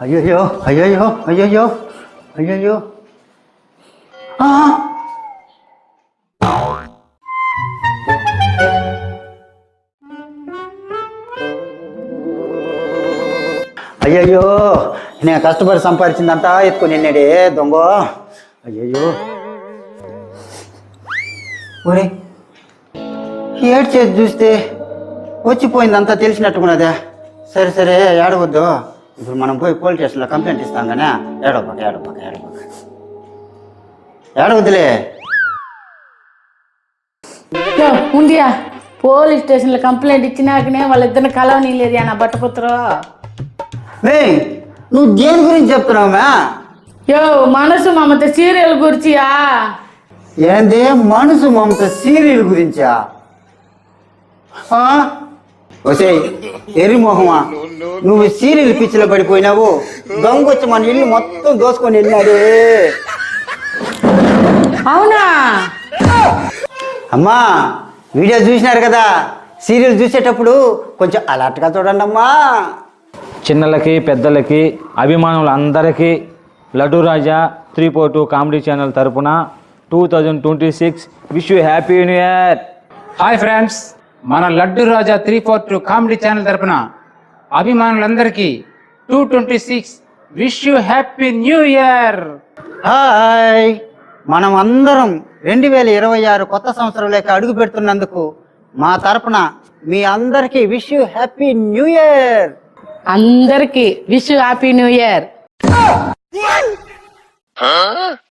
అయ్యయ్యో అయ్యయ్యో అయ్యయ్యో అయ్యయ్యో అయ్యయ్యో నేను కష్టపడి సంపాదించిందంతా ఎత్తుకుని నిన్నాడే దొంగ. అయ్యయ్యో ఒరే ఏడ్ చేసి చూస్తే వచ్చిపోయిందంతా తెలిసినట్టుకున్నదే. సరే సరే ఏడవద్దు, ఇప్పుడు మనం పోయి పోలీస్ స్టేషన్లో కంప్లైంట్ ఇస్తాం కానీ ఏడవద్దులే. ఉందియా పోలీస్ స్టేషన్లో కంప్లైంట్ ఇచ్చినాకనే వాళ్ళిద్దరిని కలవని లేదు నా బట్టపుత్రు. నువ్వు దేని గురించి చెప్తున్నావుమా? యో మనసు మమత సీరియల్ గురించియా? ఏంది మనసు మమత సీరియల్ గురించా? ఒసే ఎర్రి మొహమా, నువ్వు సీరియల్ పిచ్చిలో పడిపోయినావు. దొంగొచ్చి మన ఇల్లు మొత్తం దోసుకొని వెళ్ళాడే. అవునా? అమ్మా వీడియో చూసినారు కదా, సీరియల్ చూసేటప్పుడు కొంచెం అలర్ట్గా చూడండి అమ్మా. చిన్నలకి పెద్దలకి అభిమానులందరికీ లడ్డు రాజా 342 కామెడీ ఛానల్ తరపున 2026 wish you happy new year. Hi friends, మన లడ్డు రాజా 342 కామెడీ ఛానల్ తరపున అభిమానులందరికీ 2026 wish you happy new year. Hi, మనం అందరం 2026 కొత్త సంవత్సరంలోకి అడుగు పెడుతున్నందుకు మా తరపున మీ అందరికీ wish you happy new year. అందరికి విష్ హ్యాపీ న్యూ ఇయర్.